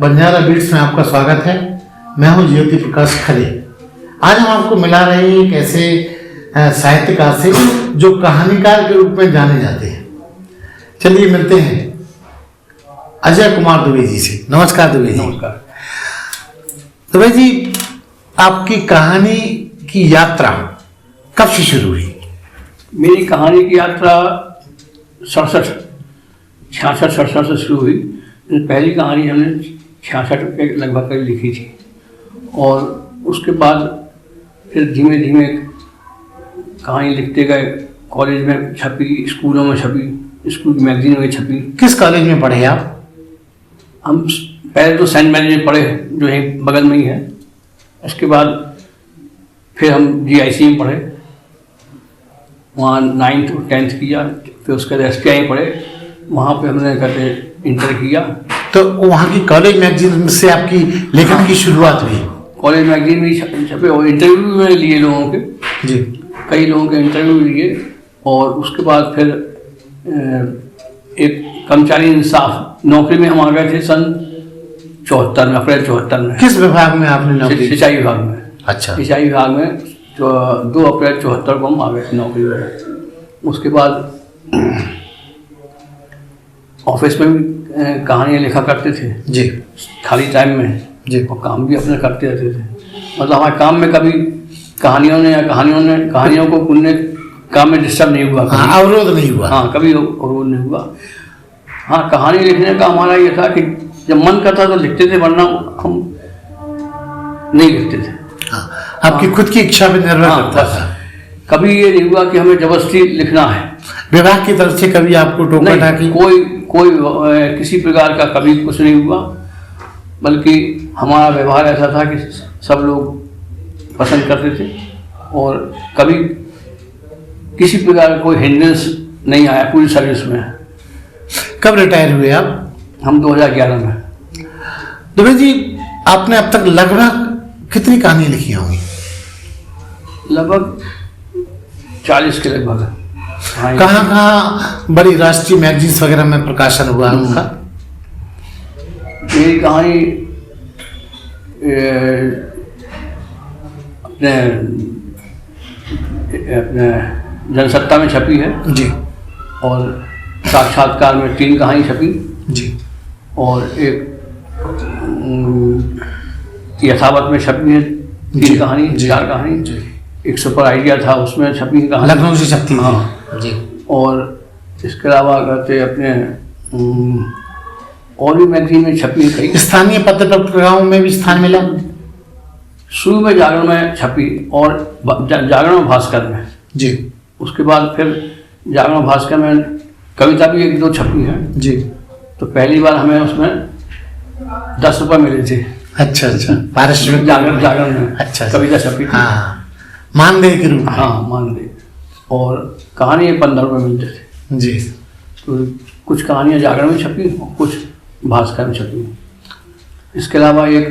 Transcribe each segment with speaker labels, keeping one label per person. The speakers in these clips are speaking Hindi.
Speaker 1: बंजारा बीट्स में आपका स्वागत है। मैं हूं ज्योति प्रकाश खरे। आज हम आपको मिला रहे हैं एक ऐसे साहित्यकार से जो कहानीकार के रूप में जाने जाते हैं। चलिए मिलते हैं अजय कुमार दुबे जी से। नमस्कार दुबे जी।
Speaker 2: नमस्कार
Speaker 1: दुबे जी, आपकी कहानी की यात्रा कब से शुरू हुई?
Speaker 2: मेरी कहानी की यात्रा 66 से शुरू हुई। पहली कहानी हमने 66 के लगभग करीब लिखी थी और उसके बाद फिर धीमे धीमे कहानी लिखते गए। कॉलेज में छपी, स्कूलों में छपी, स्कूल की मैगजीन में छपी।
Speaker 1: किस कॉलेज में पढ़े आप?
Speaker 2: हम पहले तो सेंट मैरीज में पढ़े, जो है बगल में ही है। उसके बाद फिर हम GIC में पढ़े, वहाँ 9th और 10th किया। फिर उसके बाद SPI पढ़े, वहाँ पे हमने कहते इंटर किया।
Speaker 1: तो वहाँ की कॉलेज मैगजीन से आपकी लेखन की शुरुआत हुई?
Speaker 2: कॉलेज मैगजीन में छपे और इंटरव्यू में लिए लोगों के
Speaker 1: जी, कई
Speaker 2: लोगों के इंटरव्यू लिए। और उसके बाद फिर एक कर्मचारी इंसाफ नौकरी में हम आ गए थे सन 74 में, अप्रैल 74 में।
Speaker 1: किस विभाग में आपने नौकरी?
Speaker 2: सिंचाई विभाग में।
Speaker 1: अच्छा।
Speaker 2: सिंचाई विभाग में 2 अप्रैल 74 को हम आ गए थे नौकरी में। उसके बाद ऑफिस में भी कहानियाँ लिखा करते थे
Speaker 1: जी,
Speaker 2: खाली टाइम में
Speaker 1: जी,
Speaker 2: और काम भी अपने करते रहते थे। मतलब हमारे काम में कभी कहानियों को उनने काम में डिस्टर्ब नहीं हुआ,
Speaker 1: अवरोध नहीं हुआ।
Speaker 2: हाँ, कभी अवरोध नहीं हुआ। हाँ, कहानी लिखने का हमारा ये था कि जब मन करता तो लिखते थे, वरना हम नहीं लिखते थे।
Speaker 1: हाँ, आपकी खुद की इच्छा पे निर्भर करता था।
Speaker 2: कभी ये नहीं हुआ कि हमें जबरदस्ती लिखना है।
Speaker 1: विभाग की तरफ से कभी आपको टोका टाकी?
Speaker 2: कोई किसी प्रकार का कभी कुछ नहीं हुआ, बल्कि हमारा व्यवहार ऐसा था कि सब लोग पसंद करते थे और कभी किसी प्रकार का कोई हिंड्रेंस नहीं आया पूरी सर्विस में।
Speaker 1: कब रिटायर हुए आप?
Speaker 2: हम 2011 में।
Speaker 1: दुबे जी, आपने अब तक लगभग कितनी कहानियां लिखी होंगी?
Speaker 2: लगभग 40 के लगभग। हाँ,
Speaker 1: कहाँ कहाँ बड़ी राष्ट्रीय मैगजीन्स वगैरह में प्रकाशन हुआ उनका?
Speaker 2: मेरी कहानी अपने जनसत्ता में छपी है
Speaker 1: जी,
Speaker 2: और साक्षात्कार में 3 कहानी छपी
Speaker 1: जी,
Speaker 2: और एक यथावत में छपी है 3 कहानी, 4 कहानी। एक सुपर आइडिया था, उसमें छपी कहानी,
Speaker 1: लखनऊ से छपी।
Speaker 2: हाँ
Speaker 1: जी।
Speaker 2: और इसके अलावा कहते अपने और भी मैगजीन में छपी है कई।
Speaker 1: स्थानीय पत्र पत्रिकाओं में भी स्थान मिला?
Speaker 2: शुरू में जागरण में छपी और जागरण भास्कर में
Speaker 1: जी।
Speaker 2: उसके बाद फिर जागरण भास्कर में कविता भी 1-2 छपी है
Speaker 1: जी।
Speaker 2: तो पहली बार हमें उसमें 10 रुपये मिले थे।
Speaker 1: अच्छा, पारिश्रमिक
Speaker 2: जागरण में।
Speaker 1: अच्छा,
Speaker 2: कविता छपी थी।
Speaker 1: हाँ, मानदेय के रूप में।
Speaker 2: हाँ, मानदेय। और कहानी 15 रुपये मिलते थे
Speaker 1: जी।
Speaker 2: तो कुछ कहानियाँ जागरण में छपी और कुछ भास्कर में छपी। इसके अलावा एक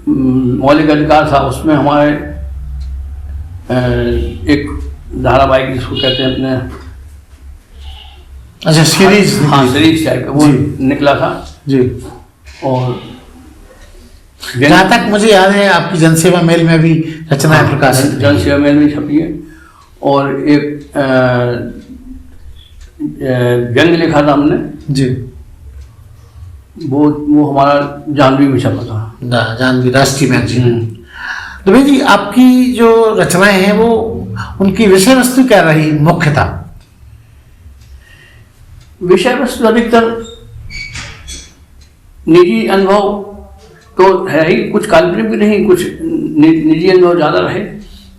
Speaker 2: मौलिक अधिकार था, उसमें हमारे एक धारावाहिक जिसको कहते हैं अपने,
Speaker 1: अच्छा, सीरीज।
Speaker 2: हाँ, सीरीज टाइप का वो निकला था
Speaker 1: जी।
Speaker 2: और
Speaker 1: जहाँ तक मुझे याद है आपकी जनसेवा मेल में भी रचनाएं प्रकाशित।
Speaker 2: जनसेवा मेल में छपी है और एक व्यंग लिखा था हमने
Speaker 1: जी,
Speaker 2: वो हमारा जानवी में छपा था।
Speaker 1: जानवी राष्ट्रीय मैगजीन। दुबे जी, आपकी जो रचनाएं हैं वो उनकी विषय वस्तु क्या रही मुख्यतः?
Speaker 2: विषय वस्तु अधिकतर निजी अनुभव तो है ही, कुछ काल्पनिक भी नहीं, कुछ निजी अनुभव ज़्यादा रहे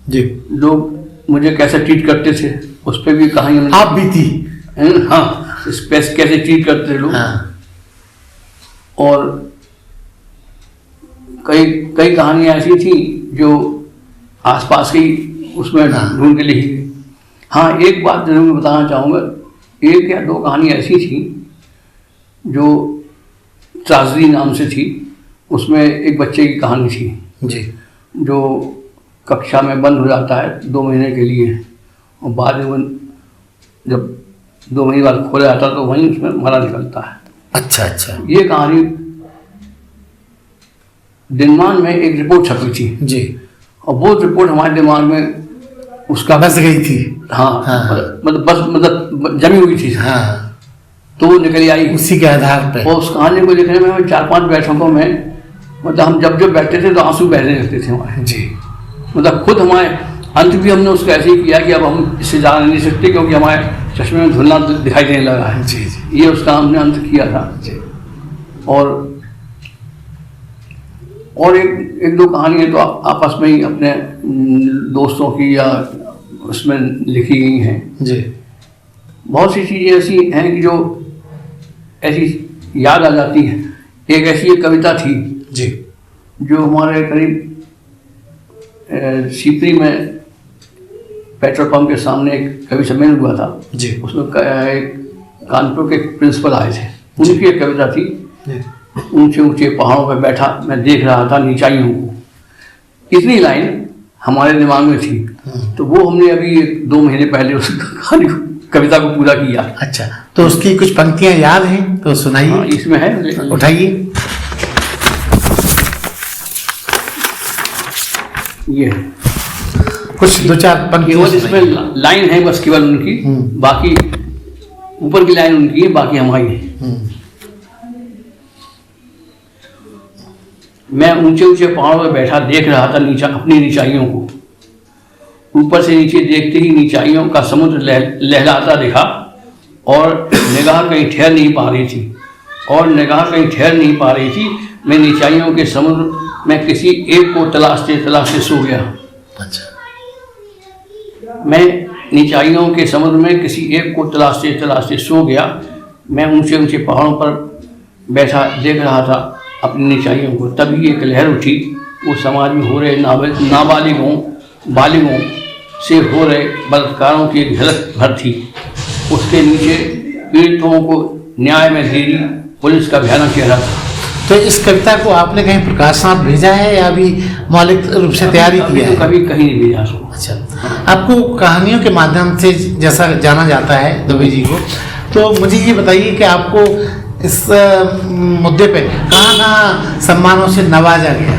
Speaker 1: जी।
Speaker 2: लोग मुझे कैसे ट्रीट करते थे उस पर भी कहानी
Speaker 1: आप भी थी?
Speaker 2: हाँ, इस पे कैसे ट्रीट करते थे लोग।
Speaker 1: हाँ।
Speaker 2: और कई कहानियाँ ऐसी थी जो आसपास की उसमें ढूंढ के लिखी गई। हाँ, एक बात जरूर मैं बताना चाहूँगा, 1 या 2 कहानी ऐसी थी जो त्रासदी नाम से थी। उसमें एक बच्चे की कहानी थी
Speaker 1: जी,
Speaker 2: जो कक्षा में बंद हो जाता है 2 महीने के लिए और बाद में जब 2 महीने बाद खोला जाता तो वहीं उसमें मरा निकलता है।
Speaker 1: अच्छा अच्छा
Speaker 2: ये कहानी दिनमान में एक रिपोर्ट छपी थी
Speaker 1: जी।
Speaker 2: और वो रिपोर्ट हमारे दिमाग में उसका
Speaker 1: बस गई थी।
Speaker 2: हाँ,
Speaker 1: हाँ।
Speaker 2: मतलब जमी हुई थी।
Speaker 1: हाँ,
Speaker 2: तो वो निकल आई
Speaker 1: उसी के आधार पे।
Speaker 2: और उस कहानी को लिखने में 4-5 बैठकों में मतलब हम जब बैठते थे तो आंसू बहने लगते थे हमारे
Speaker 1: जी।
Speaker 2: मतलब खुद हमारे अंत भी हमने उसका ऐसे ही किया कि अब हम इससे जा नहीं सकते क्योंकि हमारे चश्मे में धुंधला दिखाई देने लगा है।
Speaker 1: जी जी
Speaker 2: ये उसका हमने अंत किया था।
Speaker 1: जी।
Speaker 2: और एक दो कहानियाँ तो आपस में ही अपने दोस्तों की या उसमें लिखी गई हैं
Speaker 1: जी।
Speaker 2: बहुत सी चीज़ें ऐसी हैं कि जो ऐसी याद आ जाती हैं। एक ऐसी एक कविता थी
Speaker 1: जी।
Speaker 2: जो हमारे करीब सीपरी में पेट्रोल पंप के सामने एक कवि सम्मेलन हुआ था
Speaker 1: जी।
Speaker 2: उसमें एक कानपुर के प्रिंसिपल आए थे, उनकी एक कविता थी।
Speaker 1: जी।
Speaker 2: ऊंचे ऊंचे पहाड़ों पर बैठा मैं देख रहा था नीचाइयों को। इतनी लाइन हमारे दिमाग में थी तो वो हमने अभी 2 महीने पहले उस कहानी कविता को पूरा किया।
Speaker 1: अच्छा, तो उसकी कुछ पंक्तियां याद हैं तो सुनाइए।
Speaker 2: हाँ, इसमें है,
Speaker 1: उठाइए।
Speaker 2: ये है
Speaker 1: कुछ 2-4 पंक्तियां
Speaker 2: केवल इसमें लाइन है बस केवल उनकी, बाकी ऊपर की लाइन उनकी है, बाकी हमारी है। मैं ऊंचे ऊंचे पहाड़ों पर बैठा देख रहा था अपनी नीचाइयों को। ऊपर से नीचे देखते ही नीचाइयों का समुद्र लहलाता दिखा और निगाह कहीं ठहर नहीं पा रही थी। मैं नीचाइयों के समुद्र में किसी एक को तलाशते सो गया।
Speaker 1: अच्छा।
Speaker 2: मैं नीचाइयों के समुद्र में किसी एक को तलाशते सो गया। मैं ऊंचे ऊंचे पहाड़ों पर बैठा देख रहा था अपनी नीचाइयों को। तभी एक लहर उठी, वो समाज में हो रहे बालिगों से हो रहे बलात्कारों की एक झलक भर थी। उसके नीचे पीड़ितों को न्याय में देरी पुलिस का भयानक चेहरा था।
Speaker 1: तो इस कविता को आपने कहीं प्रकाशनाथ भेजा है या अभी मौलिक रूप से तैयारी किया है?
Speaker 2: कभी कहीं नहीं भेजा।
Speaker 1: अच्छा, आपको कहानियों के माध्यम से जैसा जाना जाता है दुबे जी को, तो मुझे ये बताइए कि आपको इस मुद्दे पे कहाँ सम्मानों से नवाजा गया?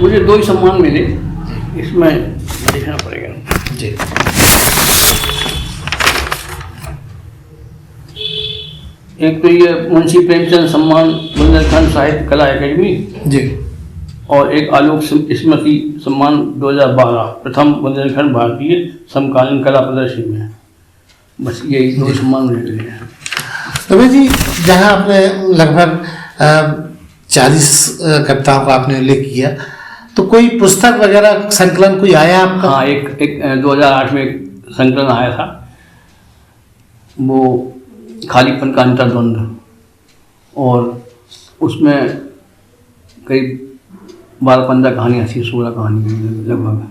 Speaker 2: मुझे 2 ही सम्मान मिले, इसमें देखना पड़ेगा
Speaker 1: जी।
Speaker 2: एक तो ये मुंशी प्रेमचंद सम्मान बुंदेलखंड साहित्य कला अकेडमी
Speaker 1: जी,
Speaker 2: और एक आलोक स्मृति सम्मान 2012 प्रथम बुंदेलखंड भारतीय समकालीन कला प्रदर्शनी में। बस यही 2 सम्मान मुझे मिले हैं।
Speaker 1: दुबे जी, जहाँ आपने लगभग 40 कविताओं का आपने उल्लेख किया, तो कोई पुस्तक वगैरह संकलन कोई आया आपका?
Speaker 2: हाँ, एक 2008 में एक संकलन आया था, वो खालीपन का अंतर्द्वंद, और उसमें करीब 12-15 कहानियाँ थी, 16 कहानी लगभग।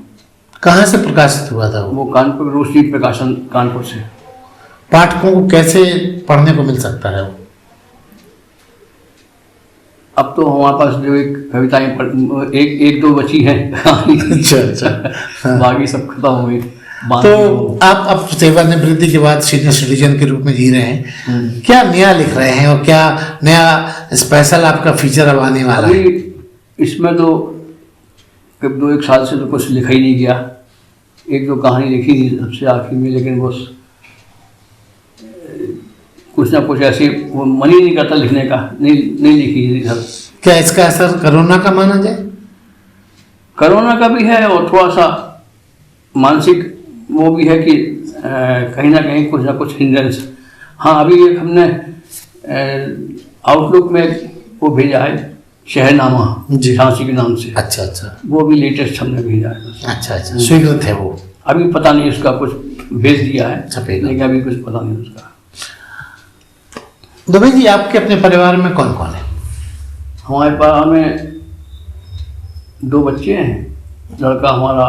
Speaker 1: कहाँ से प्रकाशित हुआ था
Speaker 2: वो कानपुर रोशनी प्रकाशन कानपुर से।
Speaker 1: पाठकों को कैसे पढ़ने को मिल सकता है वो?
Speaker 2: अब तो हमारे पास जो एक कविताएं एक 2 बची हैं।
Speaker 1: अच्छा। हाँ।
Speaker 2: बाकी सब खत्म हो गई।
Speaker 1: तो आप अब सेवानिवृत्ति के बाद सीनियर सिटीजन के रूप में जी रहे हैं, क्या नया लिख रहे हैं और क्या नया स्पेशल आपका फीचर अब आने वाला है?
Speaker 2: इसमें तो करीब 2-1 साल से तो कुछ लिखा ही नहीं गया। 1-2 कहानी लिखी थी सबसे आखिर में, लेकिन बस कुछ ना कुछ ऐसे वो मन ही नहीं करता लिखने का, नहीं लिखी इधर।
Speaker 1: क्या इसका असर कोरोना का माना जाए?
Speaker 2: कोरोना का भी है और थोड़ा सा मानसिक वो भी है कि कहीं ना कुछ हिंड्रेंस। हाँ, अभी एक हमने आउटलुक में वो भेजा है, शहरनामा झांसी के नाम से।
Speaker 1: अच्छा।
Speaker 2: वो भी लेटेस्ट हमने भेजा है।
Speaker 1: अच्छा, स्वीकृत है वो?
Speaker 2: अभी पता नहीं उसका, कुछ भेज दिया है
Speaker 1: छपेगा,
Speaker 2: लेकिन अभी कुछ पता नहीं उसका।
Speaker 1: दुबे जी, आपके अपने परिवार में कौन कौन है?
Speaker 2: हमारे परिवार में 2 बच्चे हैं। लड़का हमारा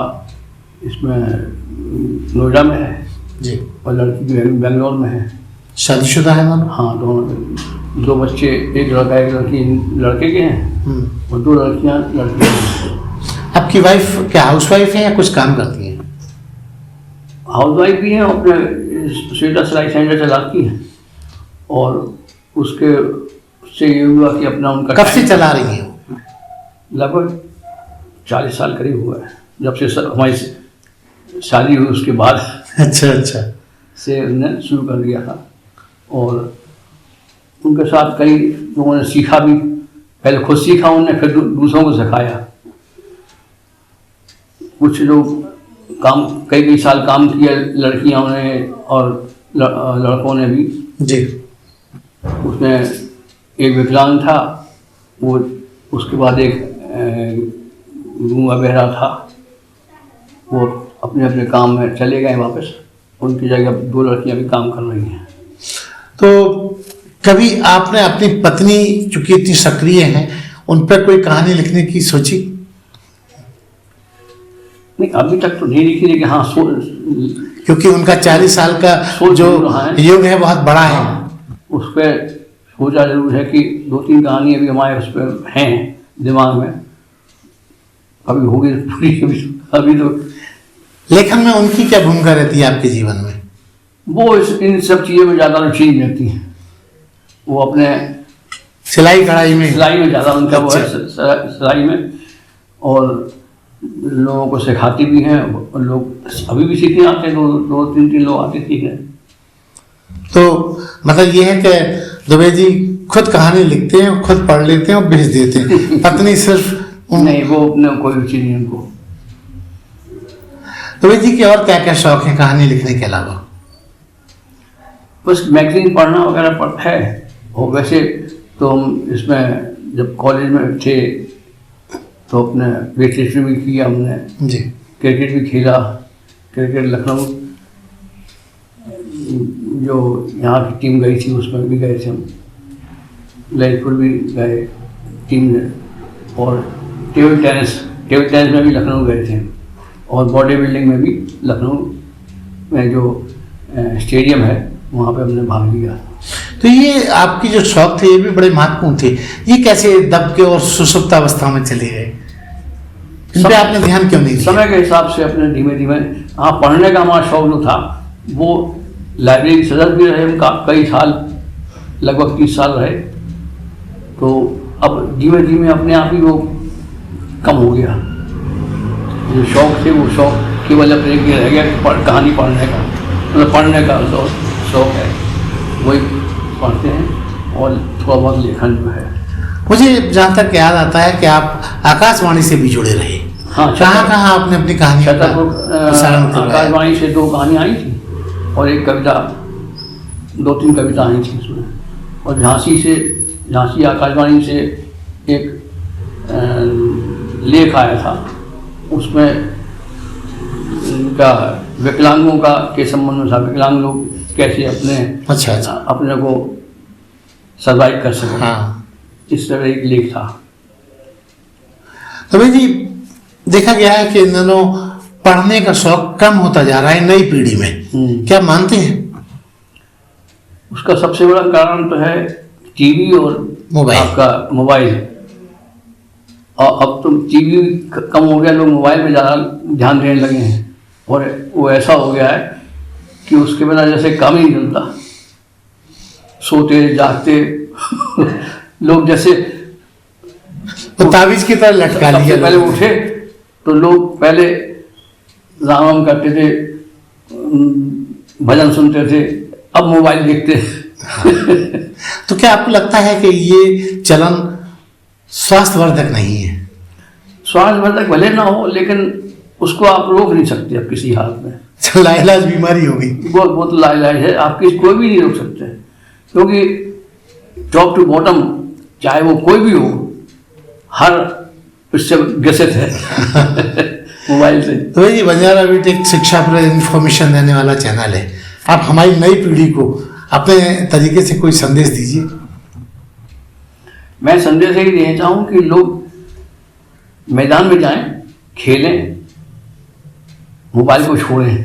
Speaker 2: इसमें नोएडा में है
Speaker 1: जी,
Speaker 2: और लड़की बेंगलोर में है।
Speaker 1: शादीशुदा है मानो?
Speaker 2: हाँ, दोनों 2 बच्चे, एक लड़का एक लड़की लड़के के हैं और 2 लड़कियाँ लड़के हैं।
Speaker 1: आपकी वाइफ क्या हाउस वाइफ है या कुछ काम करती है?
Speaker 2: हाउस वाइफ भी हैं, अपने स्वेटर सिलाई सेंटर चलाती हैं और उसके उससे ये हुआ कि अपना उनका
Speaker 1: कब से चला रही हैं वो?
Speaker 2: लगभग 40 साल करीब हुआ है, जब से हमारी शादी हुई उसके बाद
Speaker 1: अच्छा अच्छा।
Speaker 2: से उन्होंने शुरू कर दिया था। और उनके साथ कई लोगों ने सीखा भी, पहले खुद सीखा उन्होंने, फिर दूसरों को सिखाया। कुछ लोग काम कई साल काम किया, लड़कियों ने और लड़कों ने भी।
Speaker 1: जी।
Speaker 2: उसमें एक विकलांग था, वो उसके बाद एक गूंगा बहरा था, वो अपने अपने काम में चले गए वापस। उनकी जगह 2 लड़कियां भी काम कर रही हैं।
Speaker 1: तो कभी आपने अपनी पत्नी, चूंकि इतनी सक्रिय हैं, उन पर कोई कहानी लिखने की सोची?
Speaker 2: नहीं, अभी तक तो नहीं लिखी, लेकिन हाँ
Speaker 1: क्योंकि उनका 40 साल का जो युग है बहुत बड़ा है।
Speaker 2: उस पर सोचा जरूर है कि 2-3 कहानियाँ भी हमारे उस पर हैं दिमाग में, अभी होगी पूरी। अभी तो
Speaker 1: लेखन में उनकी क्या भूमिका रहती है आपके जीवन में?
Speaker 2: वो इन सब चीज़ों में ज़्यादा रुचि नहीं रहती हैं। वो अपने
Speaker 1: सिलाई कढ़ाई में
Speaker 2: ज़्यादा उनका वो है, सिलाई में, और लोगों को सिखाती भी हैं। और लोग अभी भी सीखने आते हैं, 2-3 लोग आते सीखने।
Speaker 1: तो मतलब ये है कि दुबे जी खुद कहानी लिखते हैं, खुद पढ़ लेते हैं और भेज देते हैं, पत्नी सिर्फ
Speaker 2: नहीं, वो अपने कोई रुचि नहीं उनको।
Speaker 1: दुबे जी के और क्या क्या शौक है कहानी लिखने के अलावा?
Speaker 2: बस मैगजीन पढ़ना वगैरह पढ़ता है। और वैसे तो हम इसमें जब कॉलेज में थे तो अपने वेटलिफ्टिंग भी किया हमने
Speaker 1: जी।
Speaker 2: क्रिकेट भी खेला। क्रिकेट लखनऊ जो यहाँ की टीम गई थी उसमें भी गए थे हम, ललितपुर भी गए टीम में। और टेबल टेनिस में भी लखनऊ गए थे। और बॉडी बिल्डिंग में भी लखनऊ में जो स्टेडियम है वहाँ पे हमने भाग लिया।
Speaker 1: तो ये आपकी जो शौक थे ये भी बड़े महत्वपूर्ण थे, ये कैसे दब के और सुसुप्त अवस्था में चले गए? इन पे आपने ध्यान क्यों नहीं दिया?
Speaker 2: समय के हिसाब से अपने धीमे धीमे, हाँ, पढ़ने का हमारा शौक जो था वो लाइब्रेरी सदस्य भी रहे उनका कई साल, लगभग 30 साल रहे। तो अब धीमे धीमे अपने आप ही वो कम हो गया। जो शौक थे वो शौक केवल अपने रह गया, कहानी पढ़ने का, मतलब पढ़ने का शौक है, वही पढ़ते हैं। और थोड़ा बहुत लेखन जो है।
Speaker 1: मुझे जहाँ तक याद आता है कि आप आकाशवाणी से भी जुड़े रहे।
Speaker 2: हाँ,
Speaker 1: कहाँ आपने अपनी कहानी
Speaker 2: आकाशवाणी से 2 कहानियाँ आई थी और एक कविता, 2-3 कविता आई थी उसमें। और झांसी आकाशवाणी से एक लेख आया था, उसमें इनका विकलांगों का के संबंध में था, विकलांग लोग कैसे अपने को सर्वाइव कर सकें।
Speaker 1: हाँ।
Speaker 2: इस तरह एक लेख था।
Speaker 1: तो भाई जी देखा गया है कि इन दिनों पढ़ने का शौक कम होता जा रहा है नई पीढ़ी में, क्या मानते हैं?
Speaker 2: उसका सबसे बड़ा कारण तो है टीवी और आपका मोबाइल। और अब तो टीवी कम हो गया, लोग मोबाइल पे ज़्यादा ध्यान देने लगे हैं। और वो ऐसा हो गया है कि उसके बिना जैसे काम ही नहीं चलता, सोते जागते लोग जैसे
Speaker 1: तो ताबीज की तरह लटका लिया।
Speaker 2: पहले उठे तो लोग पहले राम करते थे, भजन सुनते थे, अब मोबाइल देखते।
Speaker 1: तो क्या आपको लगता है कि ये चलन स्वास्थ्यवर्धक नहीं है?
Speaker 2: स्वास्थ्यवर्धक भले ना हो, लेकिन उसको आप रोक नहीं सकते अब किसी हाल में।
Speaker 1: लाइलाज बीमारी हो गई,
Speaker 2: वो तो लाइलाज है, आप कोई भी नहीं रोक सकते, क्योंकि टॉप टू बॉटम चाहे वो कोई भी हो, हर उससे ग्रसित है मोबाइल से।
Speaker 1: तो ये बंजारा बीटेक शिक्षा पर इंफॉर्मेशन देने वाला चैनल है, आप हमारी नई पीढ़ी को अपने तरीके से कोई संदेश दीजिए।
Speaker 2: मैं संदेश यही देना चाहूँ कि लोग मैदान में जाएं, खेलें, मोबाइल को छोड़ें।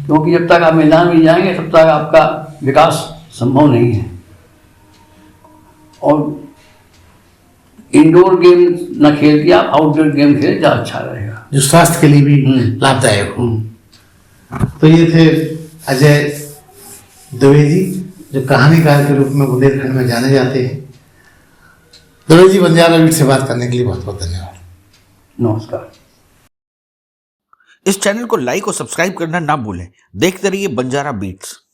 Speaker 2: क्योंकि जब तक आप मैदान में जाएंगे तब तक आपका विकास संभव नहीं है। और इंडोर गेम न खेल के आप आउटडोर गेम खेलें, ज़्यादा अच्छा रहेगा,
Speaker 1: जो स्वास्थ्य के लिए भी लाभदायक हो। तो ये थे अजय दुबे जी, जो कहानीकार के रूप में बुंदेलखंड में जाने जाते हैं। दवे जी, बंजारा बीट से बात करने के लिए बहुत बहुत धन्यवाद।
Speaker 2: नमस्कार।
Speaker 3: इस चैनल को लाइक और सब्सक्राइब करना ना भूलें। देखते रहिए बंजारा बीट्स।